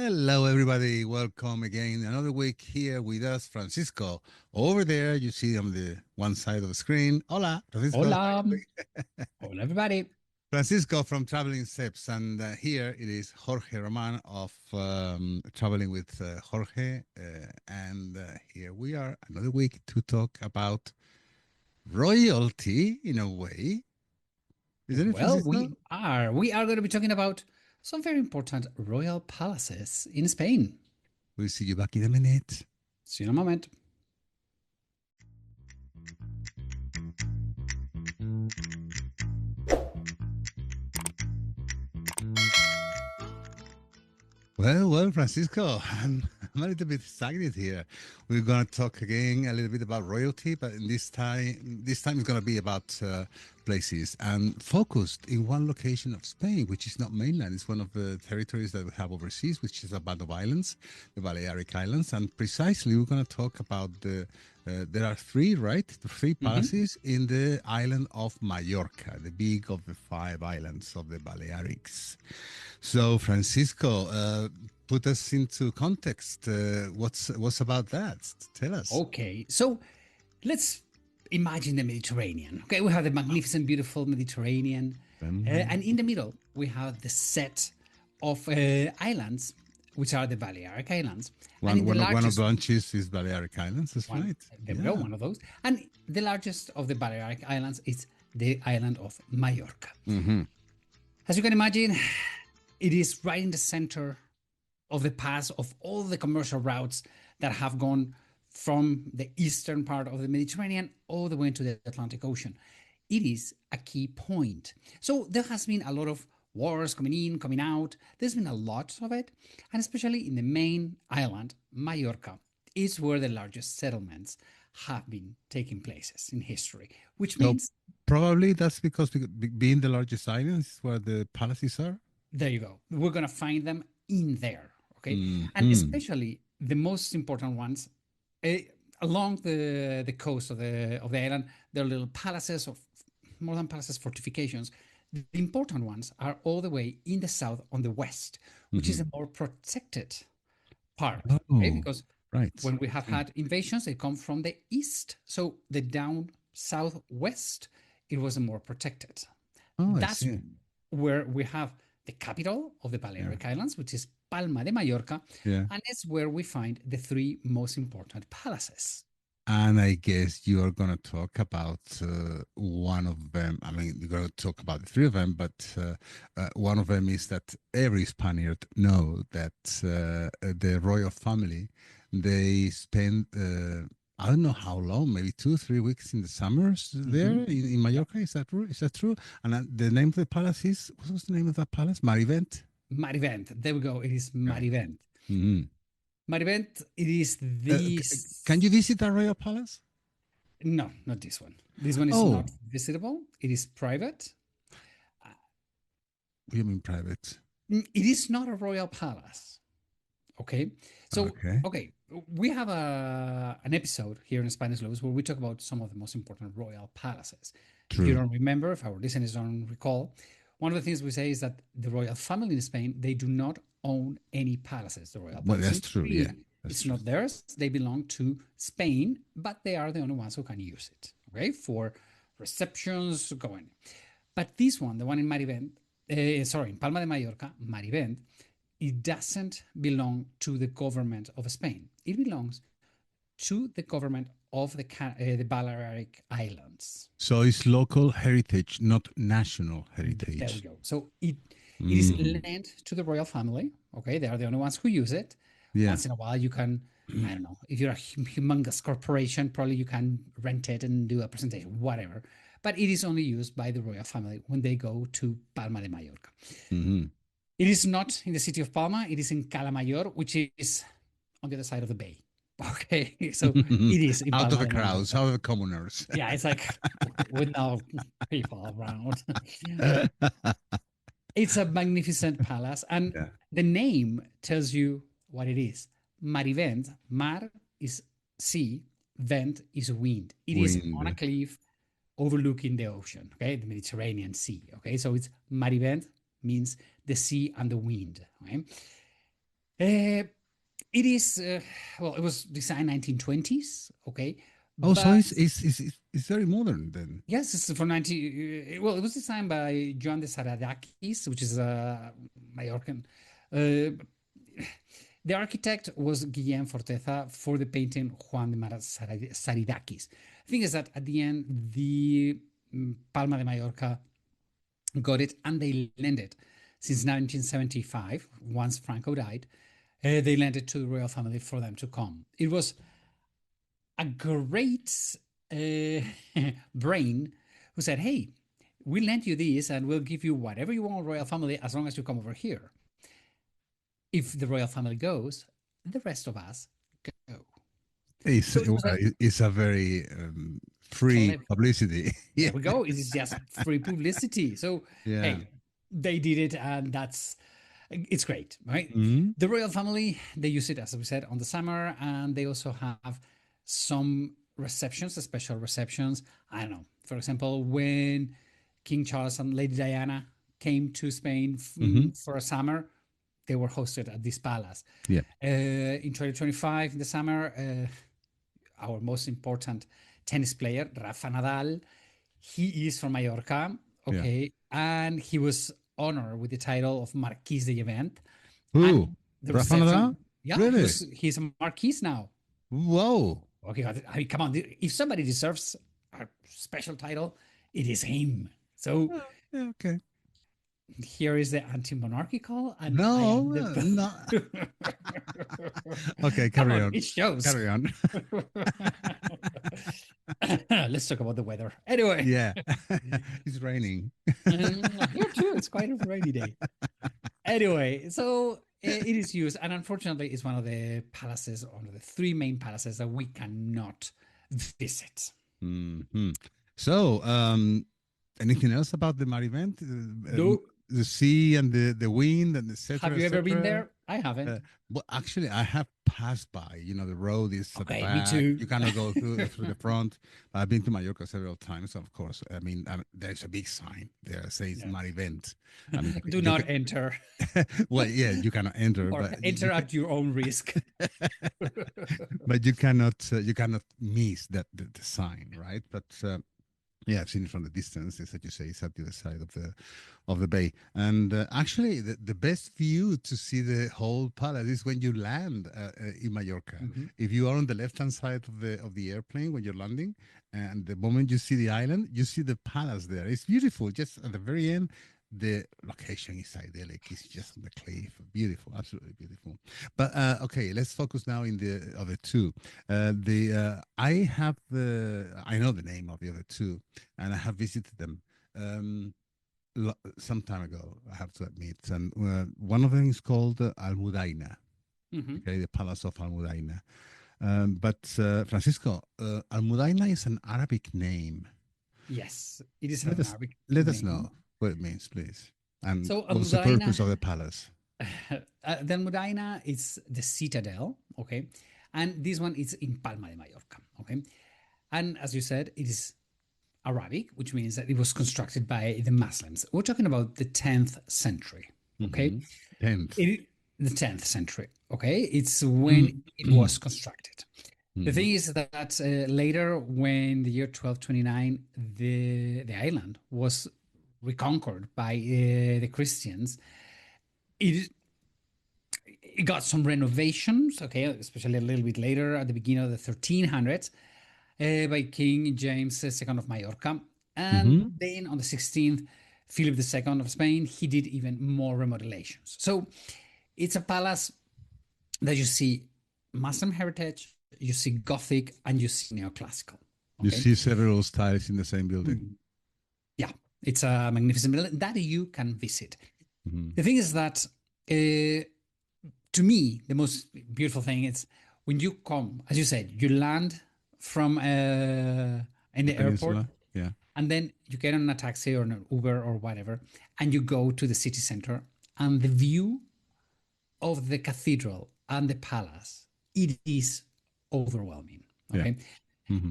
Hello, everybody. Welcome again. Another week here with us, Francisco. Over there, you see on the one side of the screen. Hola, Francisco. How are Hola, you doing? hola everybody. Francisco from Traveling Steps. And here it is Jorge Roman of Traveling with Jorge. And here we are another week to talk about royalty in a way. Isn't it, Well, Francisco? we are going to be talking about some very important royal palaces in Spain. We'll see you back in a minute. See you in a moment. Well, Francisco, I'm a little bit excited here. We're going to talk again a little bit about royalty, but this time it's going to be about places and focused in one location of Spain, which is not mainland. It's one of the territories that we have overseas, which is a band of islands, the Balearic Islands. And precisely, we're going to talk about there are three, right? The three Mhm. palaces in the island of Mallorca, the big of the five islands of the Balearics. So, Francisco, put us into context. What's about that? Tell us. Okay, so let's imagine the Mediterranean. Okay, we have the magnificent, beautiful Mediterranean, and in the middle we have the set of islands, which are the Balearic Islands, and One in the one of one of the largest bunches is Balearic Islands. That's one, right. there we go, Yeah. one of those. And the largest of the Balearic Islands is the island of Mallorca. Mm-hmm. As you can imagine, it is right in the center of the path of all the commercial routes that have gone from the eastern part of the Mediterranean all the way into the Atlantic Ocean. It is a key point. So there has been a lot of wars coming in, coming out. There's been a lot of it, and especially in the main island, Mallorca, is where the largest settlements have been taking places in history, which So means probably that's because being the largest island is where the palaces are. there you go. We're going to find them in there. Okay. And Mm-hmm. especially the most important ones eh, along the coast of the island, there are little palaces of more than palaces, fortifications. The important ones are all the way in the south on the west, which is Mm-hmm. a more protected part. Okay. Oh, Because right. when we have Okay. had invasions, they come from the east. So the down southwest, it was a more protected. Oh, I That's see. where we have the capital of the Yeah. Balearic Islands, which is Palma de Mallorca, Yeah. and it's where we find the three most important palaces. And I guess you are going to talk about one of them. I mean, you're going to talk about the three of them, but one of them is that every Spaniard know that the royal family, they spend, I don't know how long, maybe 2 3 weeks in the summers there Mhm. in Yep. Mallorca. Is that true? Is that true? And the name of the palace is, what was the name of that palace? Marivent? Marivent. There we go. It is Right. Marivent. Hmm. Marivent, it is Can this. you visit that royal palace? No, not this one. This one is Oh, not visitable. It is private. Uh, what do you mean private? It is not a royal palace. Okay. So, Okay. okay, we have an episode here in Spanish Laws where we talk about some of the most important royal palaces. If you True. don't remember, if our listeners don't recall, one of the things we say is that the royal family in Spain, they do not own any palaces. The royal Well, palace that's in true. Yeah, Madrid, that's it's true. not theirs. They belong to Spain, but they are the only ones who can use it, okay, for receptions, going. But this one, the one in Marivent, sorry, in Palma de Mallorca, Marivent, it doesn't belong to the government of Spain. It belongs to the government of the Balearic Islands. So it's local heritage, not national There we heritage. go. So it is Mm. lent to the royal family. Okay, they are the only ones who use it. Yeah. Once in a while, you can, I don't know, if you're a humongous corporation, probably you can rent it and do a presentation, whatever. But it is only used by the royal family when they go to Palma de Mallorca. Hmm. It is not in the city of Palma. It is in Calamayor, which is on the other side of the bay. Okay, so it is in Out of Palma the de crowds, Mallorca. out of the commoners. Yeah, it's like with no people around. It's a magnificent palace, and Yeah. the name tells you what it is. Marivent, mar is sea, vent is wind. It is on a Wind. cliff overlooking the ocean, okay, the Mediterranean Sea. Okay, so it's Marivent means the sea and the wind. Okay? Uh, it is, well, it was designed 1920s, okay? Oh, so But it's very modern then. yes, it's for 90. Well, it was designed by Joan de Saradakis, which is a Mallorcan. Uh, the architect was Guillem Forteza for the painting Juan de Saridakis. The thing is that at the end, the Palma de Mallorca got it and they lent it since 1975, once Franco died. They lent it to the royal family for them to come. It was a great uh, brain who said, "Hey, we lent you this and we'll give you whatever you want, royal family, as long as you come over here. If the royal family goes, the rest of us go." So it was a It's a very free clever. publicity. There Yeah, we go. It is just free publicity. So yeah. hey, they did it, and it's great, right? Mhm. The royal family, they use it, as we said, on the summer, and they also have some receptions, special receptions. I don't know. For example, when King Charles and Lady Diana came to Spain Mhm. for a summer, they were hosted at this palace. Yeah, In 2025, in the summer, our most important tennis player, Rafa Nadal, he is from Mallorca, yeah. okay, and he was honored with the title of Marquis de Event. Who? And the Rafa reception, Nadal? yeah, Really? he's a Marquis now. Whoa. Okay, I mean, come on, if somebody deserves a special title, it is him. So Oh, yeah, okay. here is the anti-monarchical, and I am No, the. no. Okay, Come carry on, on. it shows. Carry on. Let's talk about the weather. Anyway, Yeah. It's raining. here too, it's quite a rainy day. Anyway, so it is used, and unfortunately, it's one of the palaces, one of the three main palaces that we cannot visit. Mhm. So, anything else about the Mar event? No, The sea and the wind and have etc. you ever been etc. there? I haven't. Uh, well, actually, I have passed by. You know, the road is at the Okay, me back. too. You cannot go through the front. I've been to Mallorca several times, of course. I mean, there's a big sign there that says Yeah. Mar event. I mean, Do not enter well, yeah, you cannot enter, or but enter at your own risk. but you cannot miss the sign, right? But yeah, I've seen it from the distance. As you say, it's at the other side of the bay. And actually, the best view to see the whole palace is when you land in Mallorca. Mhm. If you are on the left-hand side of the airplane when you're landing, and the moment you see the island, you see the palace there. It's beautiful. Just at the very end, the location is idyllic. It's just on the cliff. Beautiful, absolutely beautiful. But okay, let's focus now in the other two. I know the name of the other two, and I have visited them some time ago. I have to admit, and one of them is called Almudaina. Mhm. Okay, the Palace of Almudaina. But Francisco, Almudaina is an Arabic name. Yes, it is Let an us Arabic let us name. know what it means, please, and So what's the Almudaina, purpose of the palace. the Almudaina is the citadel, okay, and this one is in Palma de Mallorca, okay, and as you said, it is Arabic, which means that it was constructed by the Muslims. We're talking about the 10th century, okay, 10th. it, the 10th century, okay, it's when it was constructed. The thing is that later, when the year 1229, the island was reconquered by the Christians, it it got some renovations, okay, especially a little bit later at the beginning of the 1300s by King James II of Mallorca. And Mm-hmm. then on the 16th, Philip II of Spain, he did even more remodelations. So it's a palace that you see Muslim heritage, you see Gothic, and you see neoclassical. You Okay. see several styles in the same building. Yeah, it's a magnificent building that you can visit. Mm-hmm. The thing is that to me, the most beautiful thing is when you come, as you said, you land from in The the airport, peninsula, yeah. and then you get on a taxi or an Uber or whatever, and you go to the city center, and the view of the cathedral and the palace, it is overwhelming. Yeah. Okay. Mm-hmm.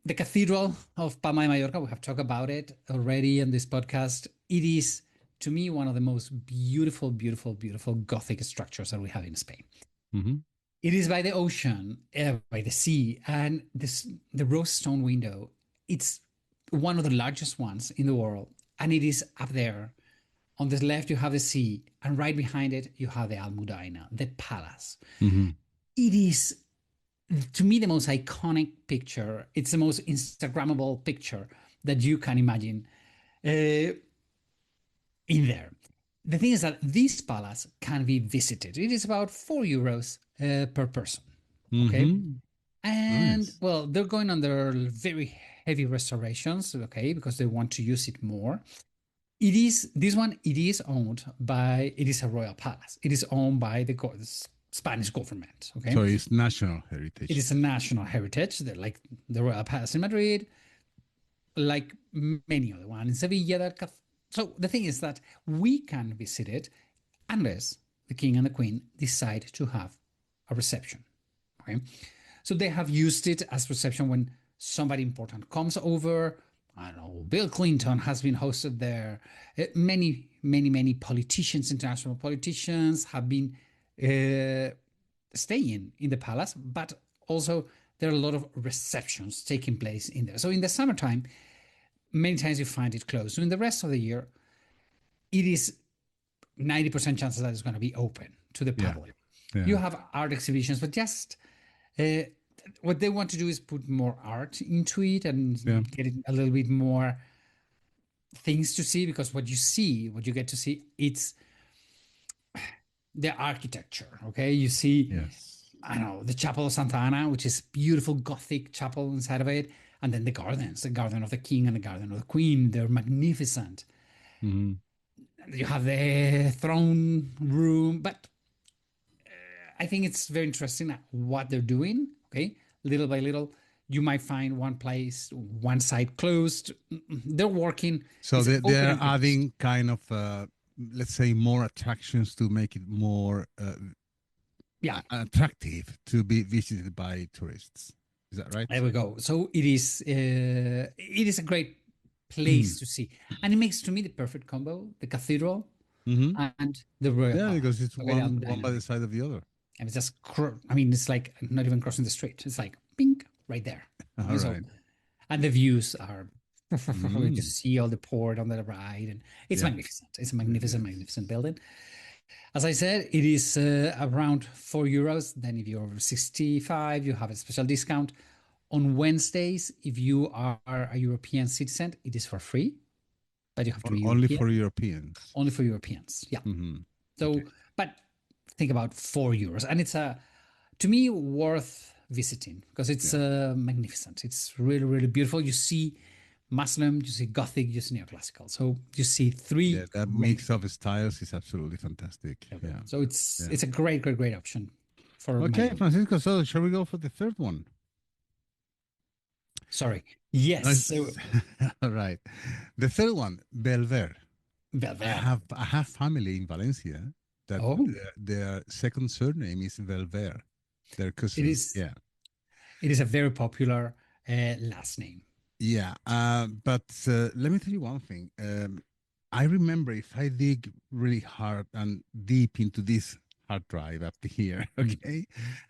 The Cathedral of Palma de Mallorca, we have talked about it already in this podcast. It is to me, one of the most beautiful, beautiful, beautiful Gothic structures that we have in Spain. Mm-hmm. It is by the ocean, by the sea, and the rose stone window. It's one of the largest ones in the world, and it is up there. On the left, you have the sea, and right behind it, you have the Almudaina, the palace. Mm-hmm. It is, to me, the most iconic picture. It's the most Instagrammable picture that you can imagine in there. The thing is that this palace can be visited. It is about €4 per person. Okay. Mm-hmm. And Nice. well, they're going under very heavy restorations, okay, because they want to use it more. It is this one, it is owned by, it is a royal palace. It is owned by the Spanish government. Okay. So it's national It heritage. is a national heritage. They're like the Royal Palace in Madrid, like many other ones in Sevilla. So the thing is that we can visit it unless the king and the queen decide to have a reception. Okay. So they have used it as reception when somebody important comes over. I don't know, Bill Clinton has been hosted there. Many, many, many politicians, international politicians, have been staying in the palace, but also there are a lot of receptions taking place in there. So in the summertime, many times you find it closed. So in the rest of the year, it is 90% chances that it's going to be open to the Yeah. public. Yeah. You have art exhibitions, but just what they want to do is put more art into it and Yeah. get it a little bit more things to see, because what you get to see, it's the architecture. Okay, you see, Yes. I don't know, the Chapel of Santa Ana, which is beautiful Gothic chapel inside of it, and then the gardens, the garden of the king and the garden of the queen. They're magnificent. Mm-hmm. You have the throne room, but I think it's very interesting what they're doing. Okay, little by little, you might find one place, one side closed. They're working. So It's open they're and closed. adding kind of, let's say, more attractions to make it more Yeah, attractive to be visited by tourists. Is that right? there we go. So it is a great place to see, and it makes to me the perfect combo: the cathedral Mm-hmm. and the royal Yeah, because palace. it's Okay, one by the side of the other. and it's just, I mean, it's like not even crossing the street. It's like pink right there. All Okay, so, right. and the views are, you Mm. just see all the port on the right, and it's Yeah, magnificent. It's a really magnificent, is. magnificent building. As I said, it is around €4. Then if you're over 65, you have a special discount. On Wednesdays, if you are a European citizen, it is for free, but you have to be Only European. for Europeans. Only for Europeans. Yeah. Mm-hmm. So, Okay. but think about €4, and it's to me, worth visiting because it's Yeah. magnificent. It's really, really beautiful. You see Muslim, you see Gothic, you see neoclassical. So you see Yeah, three that great. mix of styles is absolutely fantastic. Yeah. So it's Yeah. it's a great, great, great option for Okay, Mallorca. Francisco. So shall we go for the third one? Sorry. Yes. So Nice. All right. The third one, Belver. Belver. I have family in Valencia that Oh, their second surname is Belver. Their it cousin. is. Yeah. It is a very popular last name. Yeah. But let me tell you one thing. I remember if I dig really hard and deep into this hard drive up here, okay,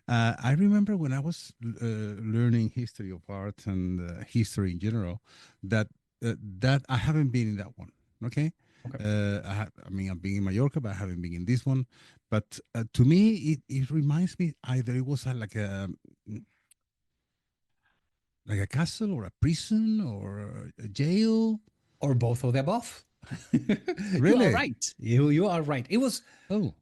I remember when I was learning history of art and history in general, that that I haven't been in that one. Okay, Okay. I mean, I've been in Mallorca, but I haven't been in this one. But to me, it reminds me either it was like a castle or a prison or a jail. Or both of the above. You are Really? right. You are right. It was. Oh,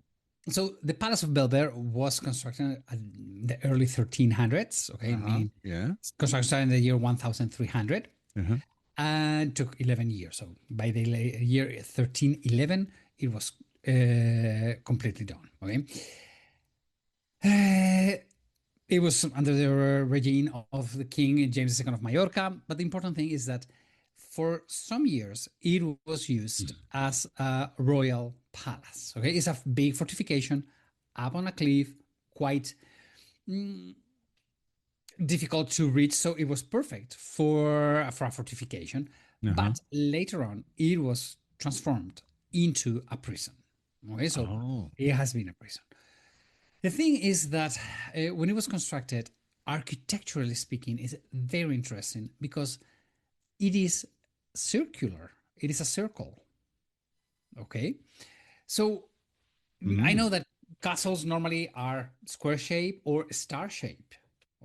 So the Palace of Belvedere was constructed in the early 1300s. Okay, uh-huh. meaning Yeah. construction started in the year 1300 Uh-huh. and took 11 years. So by the year 1311, it was completely done. Okay, it was under the regime of the King James II of Mallorca. But the important thing is that for some years it was used as a royal palace. Okay, it's a big fortification up on a cliff, quite difficult to reach, so it was perfect for a fortification. Uh-huh. But later on, it was transformed into a prison. Okay, so Oh. it has been a prison. The thing is that when it was constructed, architecturally speaking, is very interesting because it is circular. It is a circle. Okay, so I know Mm. that castles normally are square shape or star shape.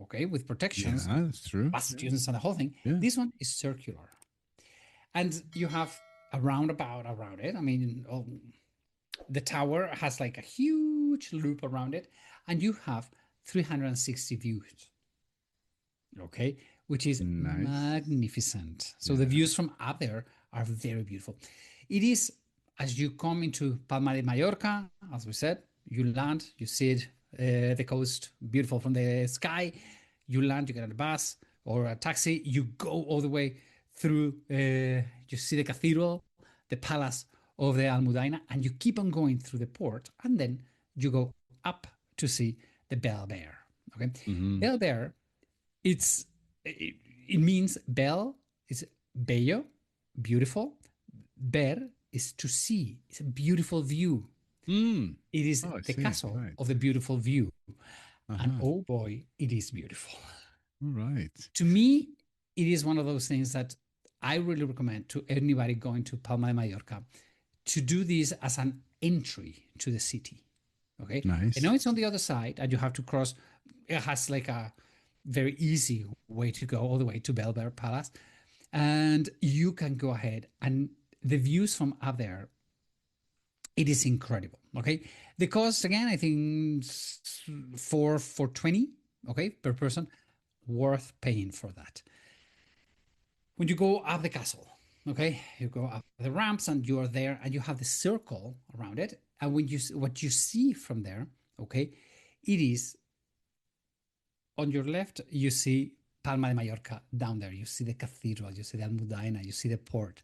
Okay, with Yeah, protections, that's true. bastions, and the whole thing. Yeah. This one is circular, and you have a roundabout around it. I mean, the tower has like a huge loop around it, and you have 360 views. Okay, which is Nice. magnificent. So the Yeah. views from up there are very beautiful. It is as you come into Palma de Mallorca, as we said, you land, you see it, the coast, beautiful from the sky. You land, you get on a bus or a taxi, you go all the way through, you see the cathedral, the palace of the Almudaina, and you keep on going through the port, and then you go up to see the Bell Bear. Okay, Mm-hmm. Bell Bear, it's it means bell is bello, beautiful. Bear is to see. It's a beautiful view. Mm. It is Oh, I the see. castle Right. of the beautiful view. And Uh-huh. oh boy, it is beautiful. All right. To me, it is one of those things that I really recommend to anybody going to Palma de Mallorca to do this as an entry to the city. Okay. I know Nice. it's on the other side and you have to cross. It has like a very easy way to go all the way to Belvedere Palace. And you can go ahead and the views from up there, it is incredible. Okay. The cost again, I think for 20, okay, per person, worth paying for that. When you go up the castle, okay, you go up the ramps and you are there and you have the circle around it. And when you what you see from there, okay, it is on your left, you see Palma de Mallorca down there. You see the cathedral, you see the Almudaina, you see the port.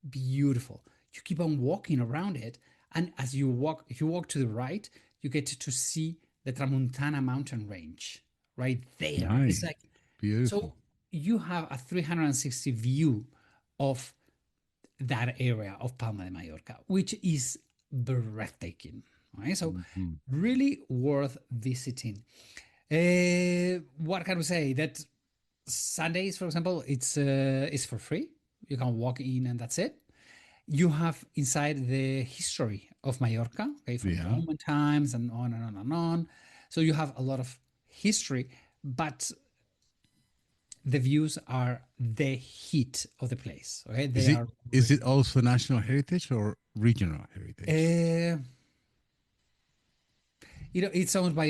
Beautiful. You keep on walking around it. And as you walk, if you walk to the right, you get to see the Tramuntana mountain range right there. It's Nice. like, Beautiful. so you have a 360 view of that area of Palma de Mallorca, which is breathtaking. Right? So, Mm-hmm. really worth visiting. What can we say? That Sundays, for example, it's for free. You can walk in and that's it. You have inside the history of Mallorca, okay, from Yeah. Roman times and on and on and on. So you have a lot of history, but the views are the heat of the place. Okay, Is they it are. is it also national heritage or regional heritage? Uh, it's owned by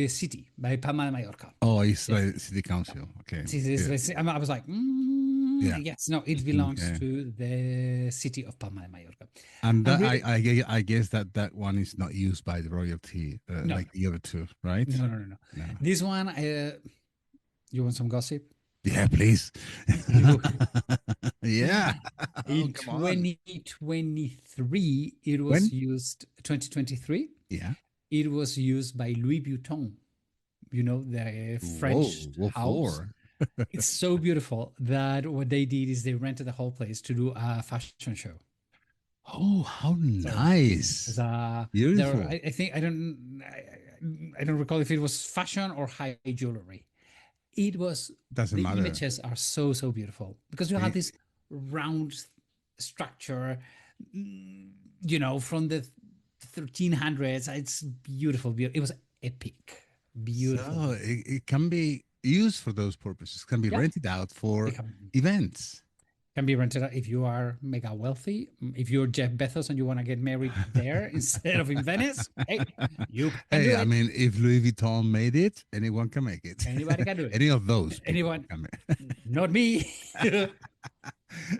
city, by Palma de Mallorca. Oh, it's by Yes. the city council. Okay. Good. I was like, Yeah. yes, no, it belongs Okay. to the city of Palma de Mallorca. And And that really, I guess that one is not used by the royalty no, like the other two, right? no. No. This one, you want some gossip? Yeah, please. You, Yeah. Oh, in come on. 2023, it was When? used, 2023, Yeah. it was used by Louis Vuitton, the French Whoa. What house. for? It's so beautiful that what they did is they rented the whole place to do a fashion show. Oh, how So it's nice. there. Beautiful. I think I don't recall if it was fashion or high jewelry. It was Doesn't the matter. images are so beautiful because you have It, this round structure, from the 1300s. It's beautiful. It was epic, beautiful. so it can be used for those purposes. Can be Yeah, rented out for it events. can be rented out if you are mega wealthy. If you're Jeff Bezos and you want to get married there instead of in Venice, hey, you can do Hey, I it. mean, if Louis Vuitton made it, anyone can make it. Anybody can do it. Any of those people Anyone, can make not me.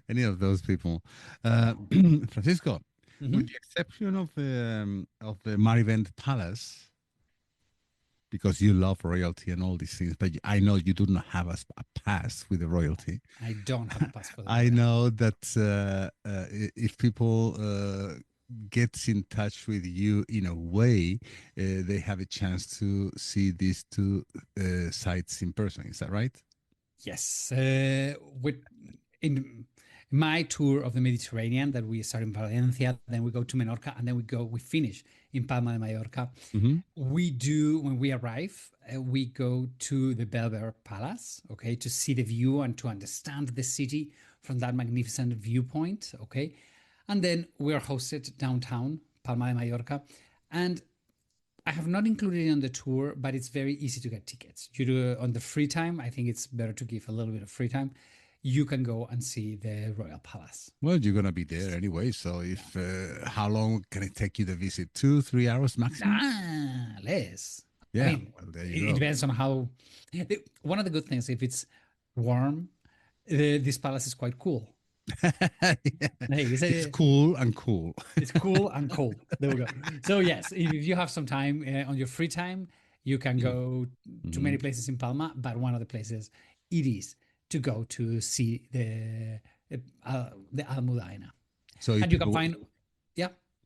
any of those people. Francisco, with Mhm. the exception of the Marivent Palace, because you love royalty and all these things, but I know you do not have a past with the royalty. I don't have a pass for the I royalty. know that if people gets in touch with you in a way, they have a chance to see these two sites in person. Is that right? Yes, with in my tour of the Mediterranean that we start in Valencia, then we go to Menorca, and then we finish in Palma de Mallorca. We do, when we arrive, we go to the Belvedere Palace, okay, to see the view and to understand the city from that magnificent viewpoint, okay? And then we are hosted downtown Palma de Mallorca. And I have not included it on the tour, but it's very easy to get tickets. You do it on the free time. I think it's better to give a little bit of free time. You can go and see the Royal Palace. Well, you're gonna be there anyway. So, if how long can it take you to visit? 2-3 hours maximum? Less. Yeah. I mean, well, there you it go. depends on how. One of the good things, if it's warm, this palace is quite cool. Yeah. Hey, It's cool and cool. It's cool and cool. There we go. So yes, if you have some time on your free time, you can go to many places in Palma. But one of the places it is to go to see the Almudaina. So, And you can find,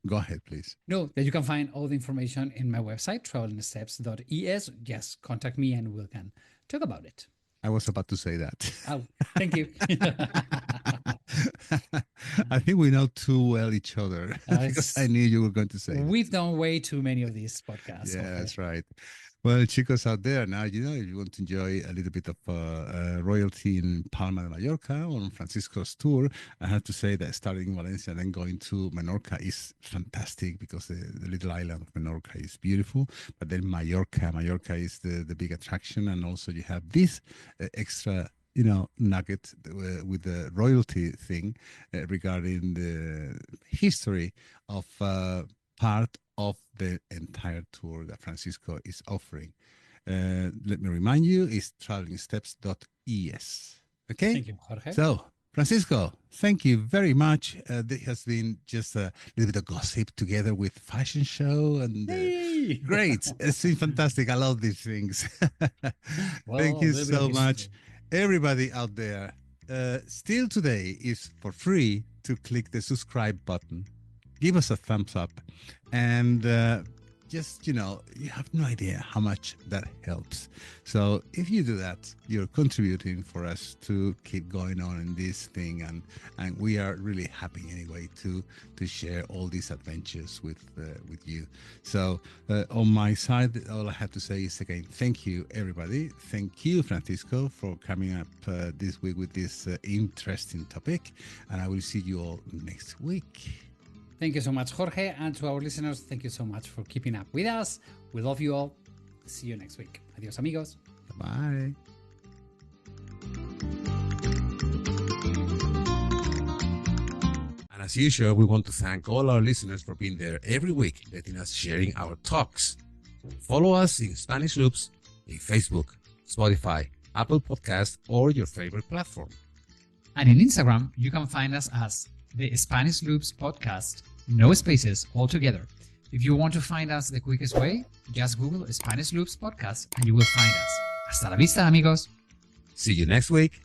go ahead, please. No, that you can find all the information in my website, travelingsteps.es. Just contact me and we can talk about it. I was about to say that. Oh, thank you. I think we know too well each other because I knew you were going to say We've done way too many of these podcasts. Yeah, that's right. Well, chicos out there, now, if you want to enjoy a little bit of royalty in Palma de Mallorca on Francisco's tour, I have to say that starting in Valencia and then going to Menorca is fantastic because the little island of Menorca is beautiful. But then Mallorca is the big attraction. And also you have this extra nugget with the royalty thing regarding the history of part of the entire tour that Francisco is offering. Let me remind you, it's travelingsteps.es. Okay? Thank you, Jorge. So, Francisco, thank you very much. This has been just a little bit of gossip together with fashion show and great. It's been fantastic. I love these things. Thank you so much. Everybody out there, still today is for free to click the subscribe button. Give us a thumbs up and just, you have no idea how much that helps. So if you do that, you're contributing for us to keep going on in this thing. And we are really happy anyway to share all these adventures with you. So on my side, all I have to say is again, thank you, everybody. Thank you, Francisco, for coming up this week with this interesting topic. And I will see you all next week. Thank you so much, Jorge. And to our listeners, thank you so much for keeping up with us. We love you all. See you next week. Adios, amigos. Bye. And as usual, we want to thank all our listeners for being there every week, letting us sharing our talks. Follow us in Spanish Loops in Facebook, Spotify, Apple Podcast, or your favorite platform. And in Instagram, you can find us as the Spanish Loops Podcast, no spaces, all together. If you want to find us the quickest way, just Google Spanish Loops Podcast and you will find us. Hasta la vista, amigos. See you next week.